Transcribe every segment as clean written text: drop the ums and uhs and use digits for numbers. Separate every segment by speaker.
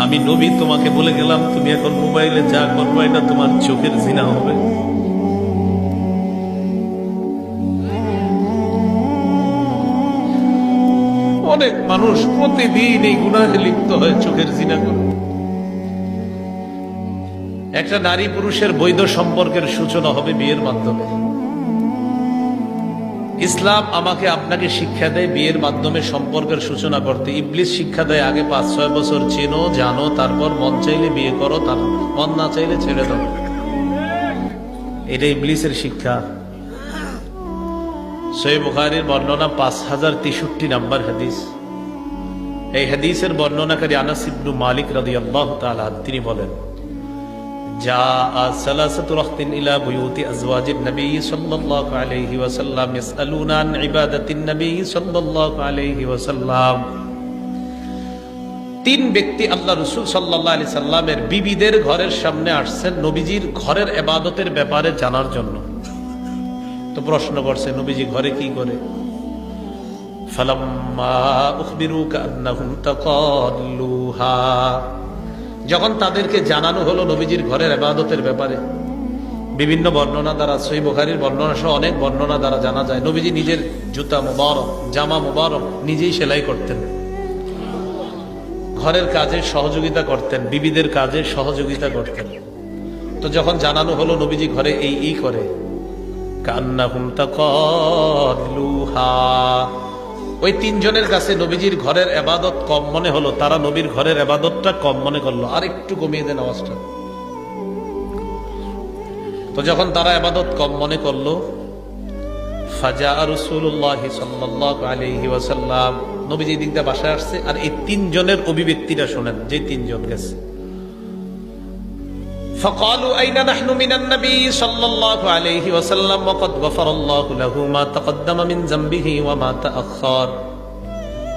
Speaker 1: আমি নবী তোমাকে বলে গেলাম তুমি এখন মোবাইলে যা করবো এটা তোমার চোখের জিনা হবে। অনেক মানুষ প্রতিদিন এই গুনাহে লিপ্ত হয়, চোখের জিনা করে। একটা নারী পুরুষের বৈধ সম্পর্কের সূচনা হবে বিয়ের মাধ্যমে। ইসলাম আমাকে আপনাকে শিক্ষা দেয় বিয়ের মাধ্যমে সম্পর্কের সূচনা করতে। ইবলিস শিক্ষা দেয় আগে 5-6 বছর চেনো জানো, তারপর মন চাইলে বিয়ে করো, তার মন না চাইলে ছেড়ে দাও। এটা ইবলিসের শিক্ষা। সহিহ বুখারীর বর্ণনা 5063 নম্বর হাদিস। এই হাদিসের বর্ণনাকারী আনাস ইবনে মালিক রাদিয়াল্লাহু তাআলা তিনি বলেন, জাআ সালাসাতু রাহতিন ইলা বুয়ুতি আজওয়াজিন নবী সাল্লাল্লাহু আলাইহি ওয়াসাল্লাম ইয়াসআলুনা আন ইবাদাতিন নবী সাল্লাল্লাহু আলাইহি ওয়াসাল্লাম। তিন ব্যক্তি আল্লাহ রাসূল সাল্লাল্লাহু আলাইহি সাল্লামের বিবিদের ঘরের সামনে আসছেন নবীজির ঘরের ইবাদতের ব্যাপারে জানার জন্য। তো প্রশ্ন করছে নবীজি ঘরে কি করে। ফালাম্মা উখবিরু কান্নাহুম তাকাল্লুহা, যখন তাদেরকে জানানো হলো নবীজির ঘরের ইবাদতের ব্যাপারে, বিভিন্ন বর্ণনা দ্বারা সহিহ বুখারীর বর্ণনা সহ অনেক বর্ণনা দ্বারা জানা যায় নবীজি নিজের জুতা মুবারক জামা মুবারক নিজেই সেলাই করতেন, ঘরের কাজে সহযোগিতা করতেন, বিবিদের কাজে সহযোগিতা করতেন। তো যখন জানানো হলো নবীজি ঘরে এই করে, কান্নাহুম তাকাল্লুহা, ওই তিনজনের কাছে নবীজির ঘরের ইবাদত কম মনে হলো, তারা নবীর ঘরের ইবাদতটা কম মনে করলো, আর একটু কমিয়ে দেন আওয়াজটা। তো যখন তারা ইবাদত কম মনে করলো, ফাজা রাসূলুল্লাহ সাল্লাল্লাহু আলাইহি ওয়াসাল্লাম, নবীজি দিক দিয়ে বাসায় আসছে। আর এই তিনজনের অভিব্যক্তিটা শুনেন, যে তিনজন গেছে। فقالوا أين نحن من النبي صلى الله عليه وسلم وقد غفر الله له ما تقدم من ذنبه وما تأخر।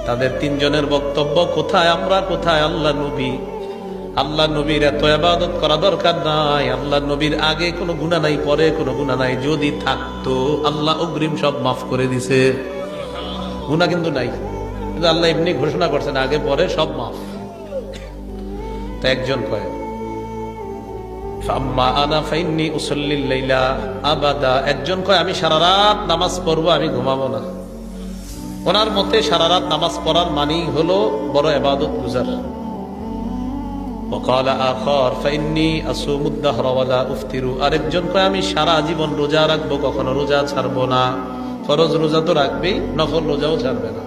Speaker 1: তাদের তিনজনের বক্তব্য, কোথায় আমরা, কোথায় আল্লাহ নবী। আল্লাহ নবীর এত ইবাদত করা দরকার নাই, আল্লাহ নবীর আগে কোনো গুনাহ নাই, পরে কোনো গুনাহ নাই, যদি থাকতো আল্লাহ অগ্রিম সব মাফ করে দিছে। গুনাহ কিন্তু নাই, কিন্তু আল্লাহ এমনি ঘোষণা করছেন আগে পরে সব মাফ। তা একজন কয় একজন কয় আমি সারা রাত নামাজ পড়বো, আমি ঘুমাবো না। ওনার মতে সারা রাত নামাজ পড়ার মানেই হলো বড় ইবাদত গুজার। আরেকজন কয় আমি সারা জীবন রোজা রাখবো, কখনো রোজা ছাড়বো না। ফরজ রোজা তো রাখবেই, নফল রোজাও ছাড়বে না।